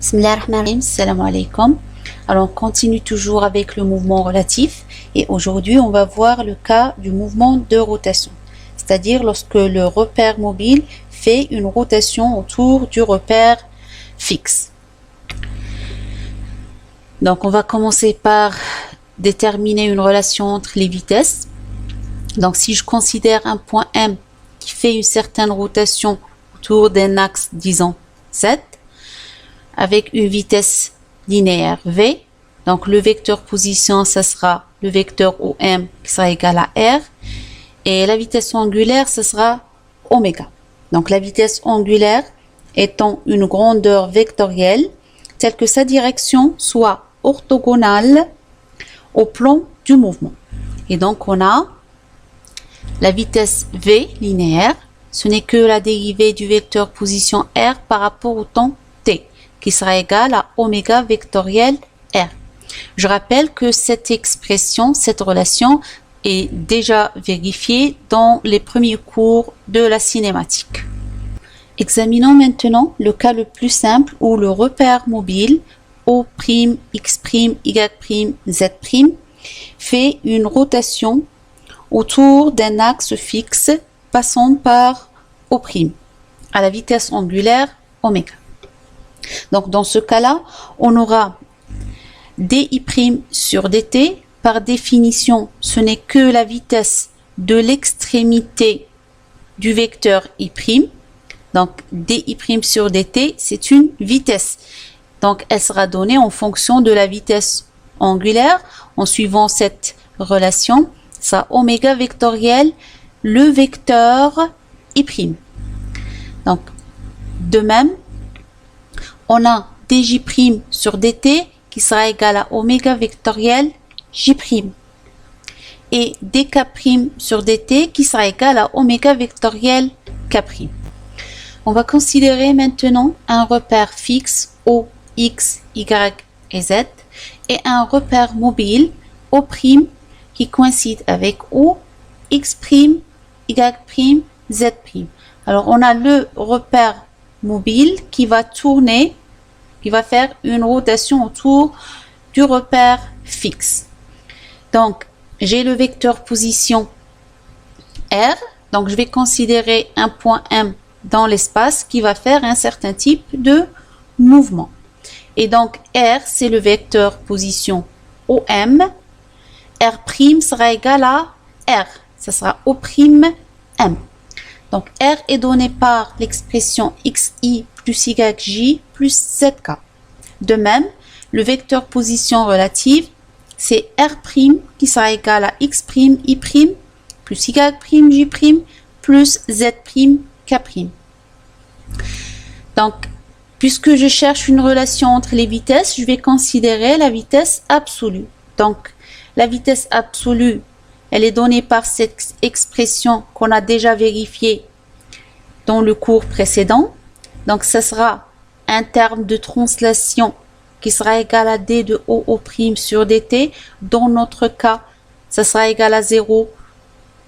Bismillahirrahmanirrahim, salam alaikum. Alors on continue toujours avec le mouvement relatif et aujourd'hui on va voir le cas du mouvement de rotation, c'est-à-dire lorsque le repère mobile fait une rotation autour du repère fixe. Donc on va commencer par déterminer une relation entre les vitesses. Donc si je considère un point M qui fait une certaine rotation autour d'un axe, disons Z, avec une vitesse linéaire V, donc le vecteur position, ça sera le vecteur OM qui sera égal à R, et la vitesse angulaire, ce sera oméga. Donc la vitesse angulaire étant une grandeur vectorielle telle que sa direction soit orthogonale au plan du mouvement. Et donc on a la vitesse V linéaire, ce n'est que la dérivée du vecteur position R par rapport au temps T, qui sera égal à oméga vectoriel R. Je rappelle que cette expression, cette relation est déjà vérifiée dans les premiers cours de la cinématique. Examinons maintenant le cas le plus simple où le repère mobile O', X', Y', Z' fait une rotation autour d'un axe fixe passant par O' à la vitesse angulaire oméga. Donc dans ce cas-là, on aura dI' sur dt. Par définition, ce n'est que la vitesse de l'extrémité du vecteur I'. Donc dI' sur dt, c'est une vitesse. Donc elle sera donnée en fonction de la vitesse angulaire. En suivant cette relation, ça oméga vectoriel, le vecteur I'. Donc de même, on a dJ' sur dt qui sera égal à oméga vectoriel J'. Et dK' sur dt qui sera égal à oméga vectoriel K'. On va considérer maintenant un repère fixe O, X, Y et Z et un repère mobile O' qui coïncide avec O, X', Y', Z'. Alors on a le repère mobile qui va tourner, qui va faire une rotation autour du repère fixe. Donc, j'ai le vecteur position R, donc je vais considérer un point M dans l'espace qui va faire un certain type de mouvement. Et donc, R, c'est le vecteur position OM, R' sera égal à R, ça sera O'M. Donc, R est donné par l'expression XI plus YJ plus ZK. De même, le vecteur position relative, c'est R' qui sera égal à X', I' plus Y', J' plus Z', K'. Donc, puisque je cherche une relation entre les vitesses, je vais considérer la vitesse absolue. Donc, la vitesse absolue, elle est donnée par cette expression qu'on a déjà vérifiée dans le cours précédent. Donc, ce sera un terme de translation qui sera égal à d de O' sur dt. Dans notre cas, ça sera égal à 0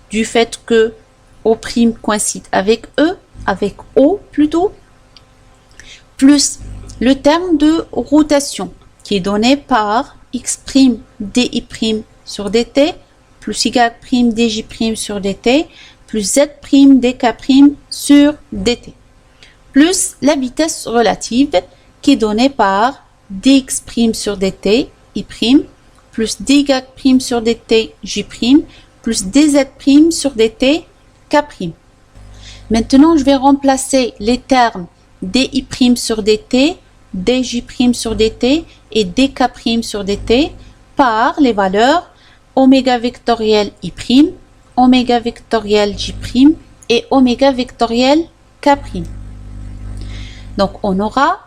du fait que O' coïncide avec E, avec O plutôt, plus le terme de rotation qui est donné par X' dI' sur dt plus Y' dJ' sur dt plus Z' dK' sur dt plus la vitesse relative qui est donnée par dx' sur dt I' plus dy' sur dt J' plus dz' sur dt K'. Maintenant, je vais remplacer les termes dI' sur dt, dj' sur dt et dk' sur dt par les valeurs oméga vectoriel I', oméga vectoriel J' et oméga vectoriel K'. Donc, on aura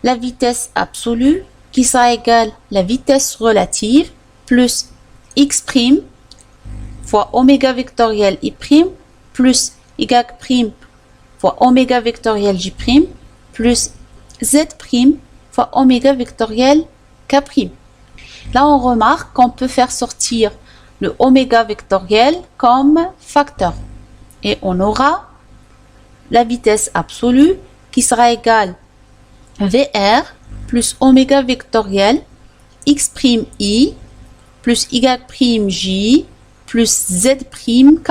la vitesse absolue qui sera égale à la vitesse relative plus X' fois oméga vectoriel I' plus Y' fois oméga vectoriel J' plus Z' fois oméga vectoriel K'. Là, on remarque qu'on peut faire sortir le oméga vectoriel comme facteur. Et on aura la vitesse absolue qui sera égale VR plus oméga vectoriel x' i plus y' plus z' k.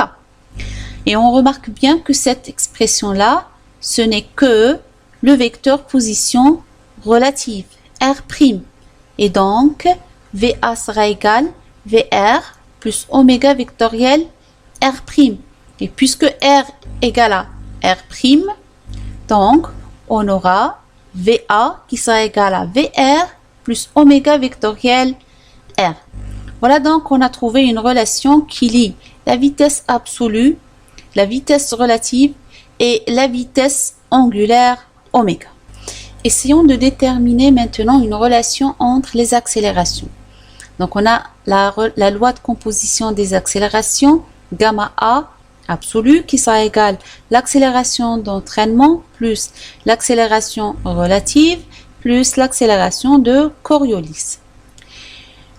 Et on remarque bien que cette expression-là, ce n'est que le vecteur position relative, R'. Et donc, VA sera égal VR plus oméga vectoriel R'. Et puisque R égale à R', donc on aura VA qui sera égal à VR plus oméga vectoriel R. Voilà donc on a trouvé une relation qui lie la vitesse absolue, la vitesse relative et la vitesse angulaire oméga. Essayons de déterminer maintenant une relation entre les accélérations. Donc on a la loi de composition des accélérations, gamma A absolue qui sera égale l'accélération d'entraînement plus l'accélération relative plus l'accélération de Coriolis.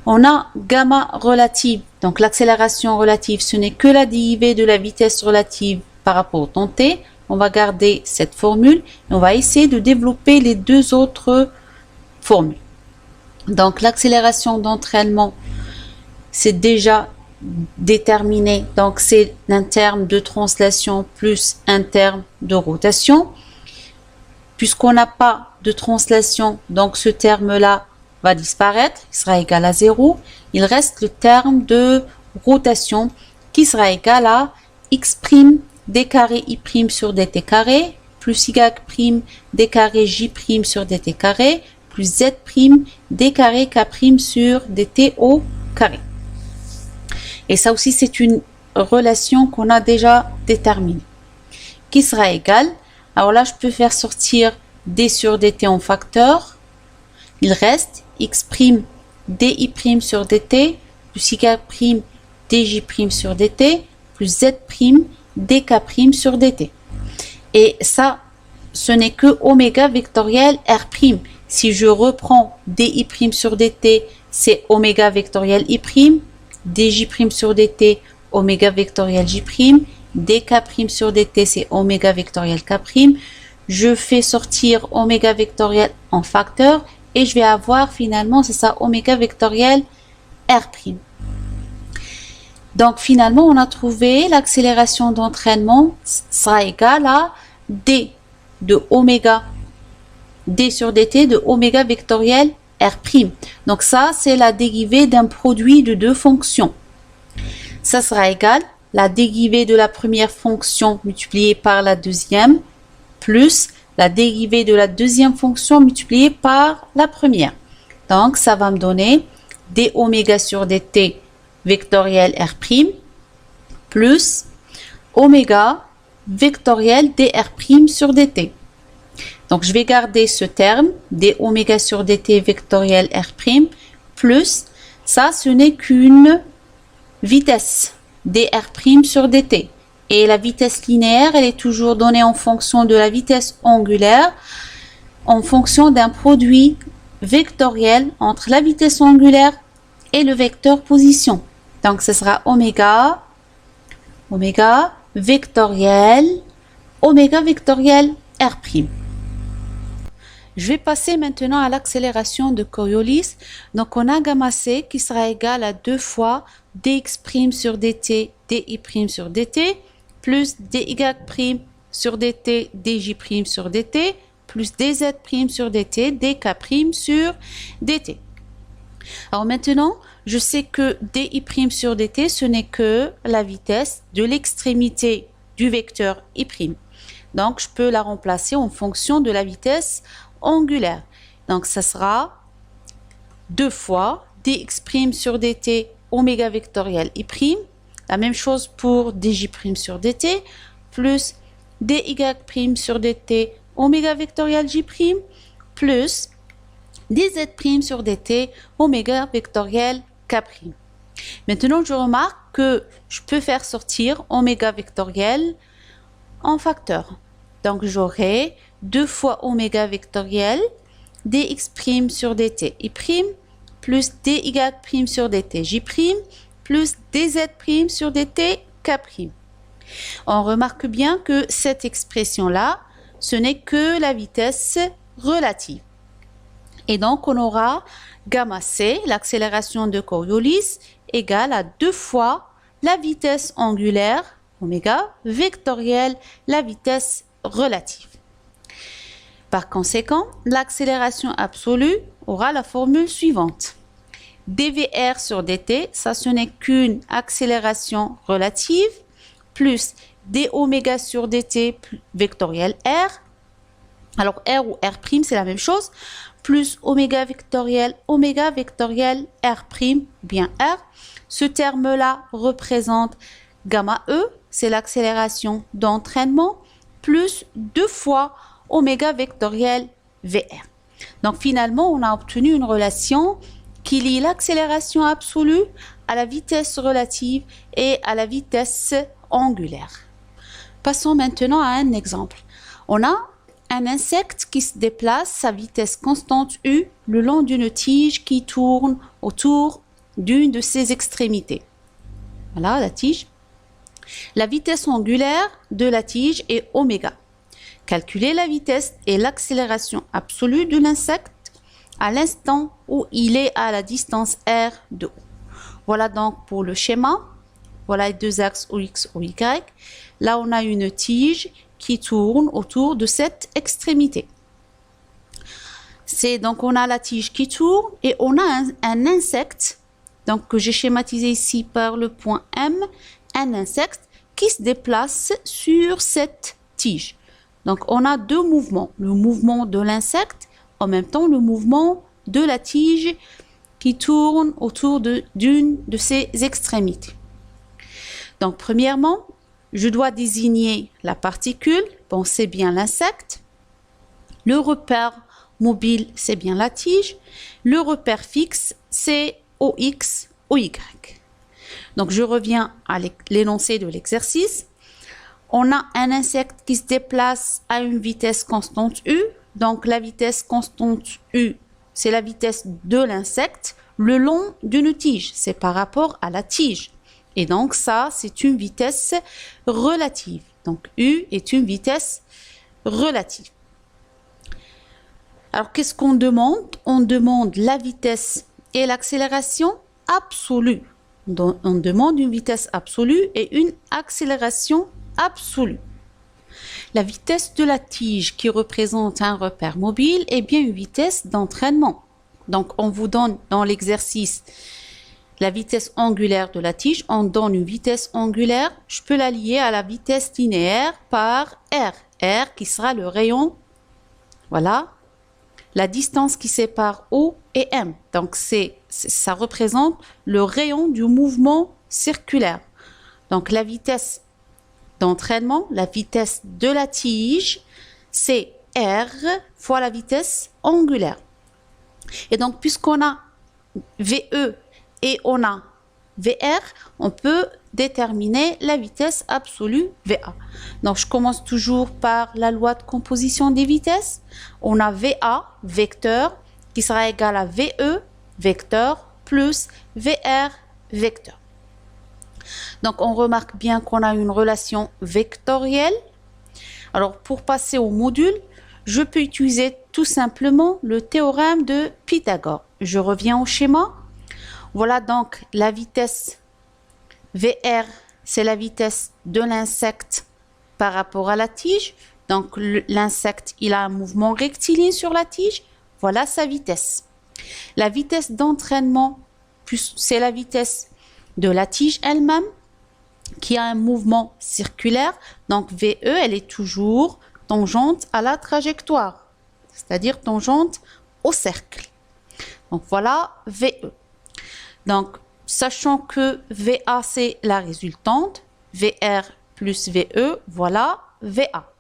On a gamma relative, donc l'accélération relative, ce n'est que la dérivée de la vitesse relative par rapport au temps t. On va garder cette formule et on va essayer de développer les deux autres formules. Donc l'accélération d'entraînement, c'est déjà déterminé, donc c'est un terme de translation plus un terme de rotation. Puisqu'on n'a pas de translation, donc ce terme-là va disparaître, il sera égal à 0. Il reste le terme de rotation qui sera égal à x' d carré i' sur dt carré plus y' d carré j' sur dt carré plus z' d carré k' sur dt au carré. Et ça aussi, c'est une relation qu'on a déjà déterminée, qui sera égale. Alors là, je peux faire sortir d sur dt en facteur. Il reste x' di' sur dt plus y' dj' sur dt plus z' dk' sur dt. Et ça, ce n'est que oméga vectoriel R'. Si je reprends di' sur dt, c'est oméga vectoriel i', dj' sur dt, oméga vectoriel j', dk' sur dt, c'est oméga vectoriel k'. Je fais sortir oméga vectoriel en facteur et je vais avoir finalement, c'est ça, oméga vectoriel R'. Donc finalement, on a trouvé l'accélération d'entraînement sera égale à d de oméga, d sur dt de oméga vectoriel R'. Donc ça, c'est la dérivée d'un produit de deux fonctions. Ça sera égal la dérivée de la première fonction multipliée par la deuxième plus la dérivée de la deuxième fonction multipliée par la première. Donc ça va me donner d oméga sur dt vectoriel R' plus oméga vectoriel dr' sur dt. Donc je vais garder ce terme d oméga sur dt vectoriel R' plus ça, ce n'est qu'une vitesse dr' sur dt. Et la vitesse linéaire, elle est toujours donnée en fonction de la vitesse angulaire, en fonction d'un produit vectoriel entre la vitesse angulaire et le vecteur position. Donc ce sera oméga vectoriel R'. Je vais passer maintenant à l'accélération de Coriolis. Donc on a gamma c qui sera égal à 2 fois dx' sur dt, di' sur dt, plus dy' sur dt, dj' sur dt, plus dz' sur dt, dk' sur dt. Alors maintenant, je sais que di' sur dt, ce n'est que la vitesse de l'extrémité du vecteur i'. Donc, je peux la remplacer en fonction de la vitesse angulaire. Donc, ça sera 2 fois dx' sur dt oméga vectoriel i'. La même chose pour dj' sur dt, plus dy' sur dt oméga vectoriel j', plus dz' sur dt oméga vectoriel k'. Maintenant, je remarque que je peux faire sortir oméga vectoriel en facteur. Donc, j'aurai 2 fois oméga vectoriel dx' sur dt i', plus dy' sur dt j', plus dz' sur dt k'. On remarque bien que cette expression-là, ce n'est que la vitesse relative. Et donc, on aura gamma c, l'accélération de Coriolis, égale à 2 fois la vitesse angulaire, oméga, vectorielle, la vitesse relative. Par conséquent, l'accélération absolue aura la formule suivante. dvr sur dt, ça ce n'est qu'une accélération relative, plus d oméga sur dt vectoriel r. Alors r ou r', c'est la même chose, plus oméga vectoriel r', bien r. Ce terme-là représente gamma e, c'est l'accélération d'entraînement, plus 2 fois oméga vectoriel vr. Donc finalement, on a obtenu une relation qui lie l'accélération absolue à la vitesse relative et à la vitesse angulaire. Passons maintenant à un exemple. On a un insecte qui se déplace à vitesse constante u le long d'une tige qui tourne autour d'une de ses extrémités. Voilà la tige. La vitesse angulaire de la tige est oméga. Calculez la vitesse et l'accélération absolue de l'insecte à l'instant où il est à la distance r de O. Voilà donc pour le schéma. Voilà les deux axes OX, OY. Là, on a une tige qui tourne autour de cette extrémité. Donc, on a la tige qui tourne et on a un insecte, donc que j'ai schématisé ici par le point M, un insecte qui se déplace sur cette tige. Donc, on a deux mouvements. Le mouvement de l'insecte, en même temps le mouvement de la tige qui tourne autour d'une de ses extrémités. Donc, premièrement, je dois désigner la particule. Bon, c'est bien l'insecte. Le repère mobile, c'est bien la tige. Le repère fixe, c'est OX, OY. Donc, je reviens à l'énoncé de l'exercice. On a un insecte qui se déplace à une vitesse constante U. Donc, la vitesse constante U, c'est la vitesse de l'insecte le long d'une tige. C'est par rapport à la tige. Et donc, ça, c'est une vitesse relative. Donc, U est une vitesse relative. Alors, qu'est-ce qu'on demande? On demande la vitesse et l'accélération absolue. On demande une vitesse absolue et une accélération absolue. La vitesse de la tige qui représente un repère mobile est bien une vitesse d'entraînement. Donc, on vous donne dans l'exercice la vitesse angulaire de la tige. On donne une vitesse angulaire. Je peux la lier à la vitesse linéaire par R. R qui sera le rayon. Voilà. La distance qui sépare O et M. Donc, ça représente le rayon du mouvement circulaire. Donc, la vitesse d'entraînement, la vitesse de la tige, c'est R fois la vitesse angulaire. Et donc, puisqu'on a VE et on a VR, on peut déterminer la vitesse absolue VA. Donc, je commence toujours par la loi de composition des vitesses. On a VA, vecteur, qui sera égal à VE, vecteur, plus VR, vecteur. Donc, on remarque bien qu'on a une relation vectorielle. Alors, pour passer au module, je peux utiliser tout simplement le théorème de Pythagore. Je reviens au schéma. Voilà donc la vitesse VR, c'est la vitesse de l'insecte par rapport à la tige. Donc, l'insecte, il a un mouvement rectiligne sur la tige. Voilà sa vitesse. La vitesse d'entraînement, c'est la vitesse de la tige elle-même qui a un mouvement circulaire. Donc, VE, elle est toujours tangente à la trajectoire, c'est-à-dire tangente au cercle. Donc, voilà VE. Donc, sachant que VA, c'est la résultante, VR plus VE, voilà VA.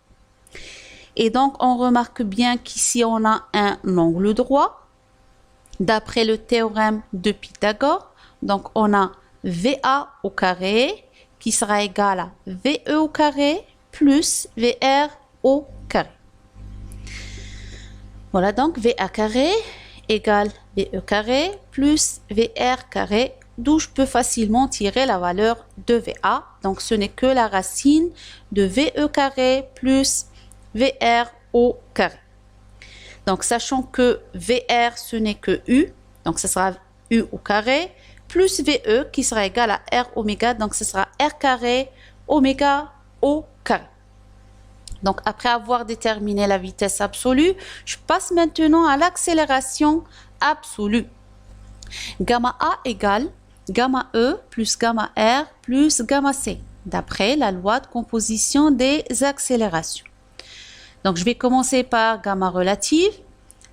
Et donc, on remarque bien qu'ici, on a un angle droit, d'après le théorème de Pythagore. Donc, on a VA au carré, qui sera égal à VE au carré, plus VR au carré. Voilà donc VA carré égale VE carré plus VR carré, d'où je peux facilement tirer la valeur de VA. Donc, ce n'est que la racine de VE carré plus VR au carré. Donc, sachant que VR, ce n'est que U, donc ce sera U au carré, plus VE qui sera égal à R oméga, donc ce sera R carré oméga au carré. Donc, après avoir déterminé la vitesse absolue, je passe maintenant à l'accélération absolue. Gamma A égale gamma E plus gamma R plus gamma C, d'après la loi de composition des accélérations. Donc, je vais commencer par gamma relative.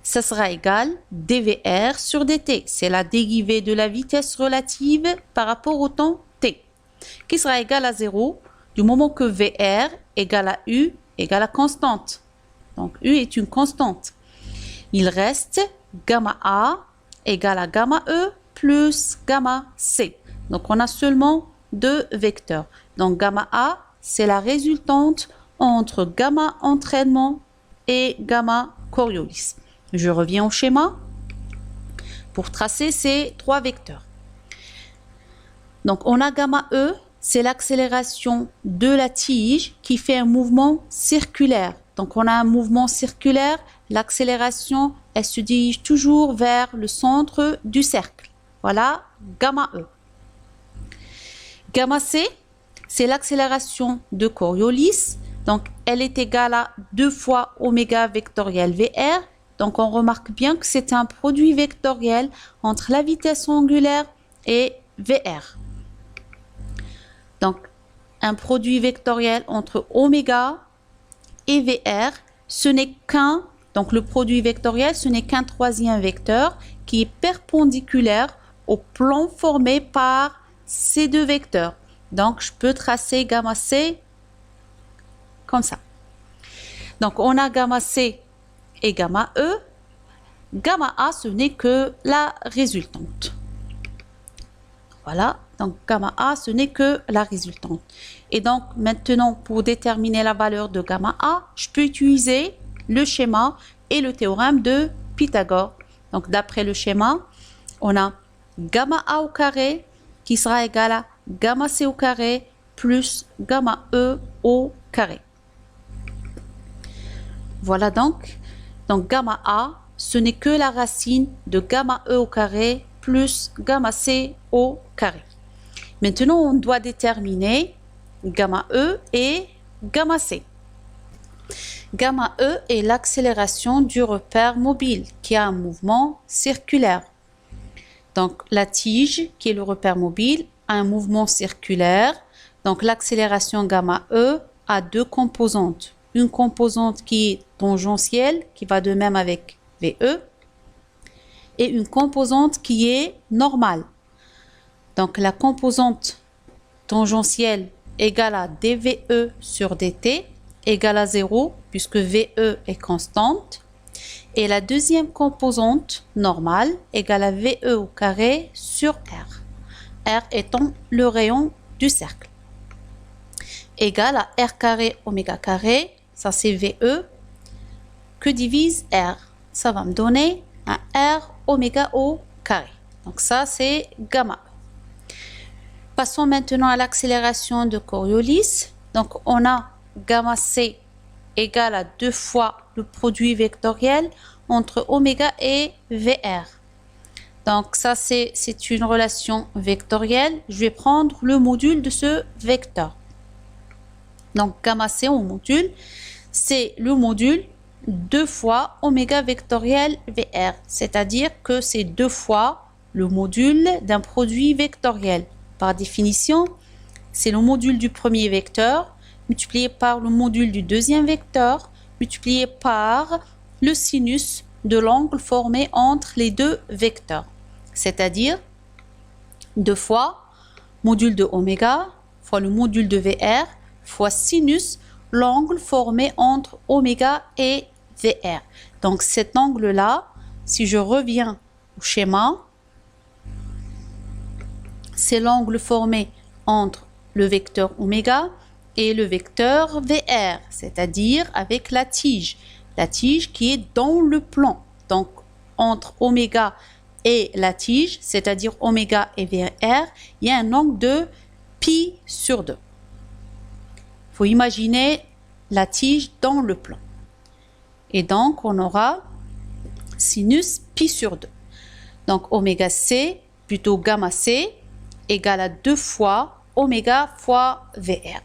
Ça sera égal dVr sur dt. C'est la dérivée de la vitesse relative par rapport au temps t, qui sera égal à 0 du moment que Vr égale à U égale à constante. Donc, U est une constante. Il reste gamma A égale à gamma E plus gamma C. Donc, on a seulement deux vecteurs. Donc, gamma A, c'est la résultante entre gamma entraînement et gamma Coriolis. Je reviens au schéma pour tracer ces trois vecteurs. Donc, on a gamma E, c'est l'accélération de la tige qui fait un mouvement circulaire. Donc, on a un mouvement circulaire, l'accélération, elle se dirige toujours vers le centre du cercle. Voilà, gamma E. Gamma C, c'est l'accélération de Coriolis. Donc, elle est égale à 2 fois oméga vectoriel VR. Donc, on remarque bien que c'est un produit vectoriel entre la vitesse angulaire et VR. Donc, un produit vectoriel entre oméga et VR, ce n'est qu'un, donc le produit vectoriel, ce n'est qu'un troisième vecteur qui est perpendiculaire au plan formé par ces deux vecteurs. Donc, je peux tracer gamma C comme ça. Donc, on a gamma C et gamma E. Gamma A, ce n'est que la résultante. Voilà, donc gamma A, ce n'est que la résultante. Et donc, maintenant, pour déterminer la valeur de gamma A, je peux utiliser le schéma et le théorème de Pythagore. Donc, d'après le schéma, on a gamma A au carré qui sera égal à gamma C au carré plus gamma E au carré. Voilà donc gamma A, ce n'est que la racine de gamma E au carré plus gamma C au carré. Maintenant, on doit déterminer gamma E et gamma C. Gamma E est l'accélération du repère mobile qui a un mouvement circulaire. Donc, la tige, qui est le repère mobile, a un mouvement circulaire. Donc, l'accélération gamma E a deux composantes. Une composante qui est tangentielle, qui va de même avec VE, et une composante qui est normale. Donc, la composante tangentielle égale à dVE sur dt égale à 0, puisque VE est constante. Et la deuxième composante normale égale à VE au carré sur R. R étant le rayon du cercle. Égale à R carré oméga carré, ça c'est VE, que divise R. Ça va me donner un R oméga au carré. Donc ça c'est gamma. Passons maintenant à l'accélération de Coriolis. Donc on a gamma C égale à 2 fois le produit vectoriel entre oméga et VR. Donc ça c'est une relation vectorielle. Je vais prendre le module de ce vecteur. Donc gamma C au module, c'est le module 2 fois oméga vectoriel VR. C'est-à-dire que c'est 2 fois le module d'un produit vectoriel. Par définition, c'est le module du premier vecteur multiplié par le module du deuxième vecteur multiplié par le sinus de l'angle formé entre les deux vecteurs. C'est-à-dire 2 fois module de oméga fois le module de VR fois sinus l'angle formé entre oméga et VR. Donc cet angle-là, si je reviens au schéma, c'est l'angle formé entre le vecteur oméga et le vecteur VR, c'est-à-dire avec la tige qui est dans le plan. Donc entre oméga et la tige, c'est-à-dire oméga et VR, il y a un angle de pi sur 2. Il faut imaginer la tige dans le plan. Et donc, on aura sinus pi sur 2. Donc oméga C, plutôt gamma C, égale à 2 fois oméga fois VR.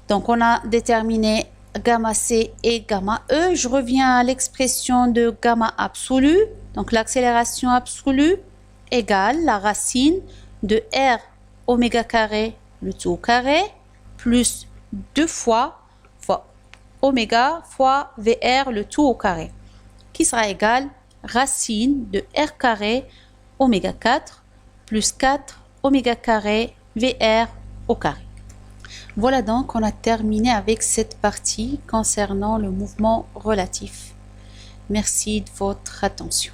Donc on a déterminé gamma C et gamma E. Je reviens à l'expression de gamma absolu. Donc l'accélération absolue égale la racine de R oméga carré le tout au carré plus 2 fois oméga fois VR le tout au carré, qui sera égal racine de R carré oméga 4 plus 4 oméga carré VR au carré. Voilà donc, on a terminé avec cette partie concernant le mouvement relatif. Merci de votre attention.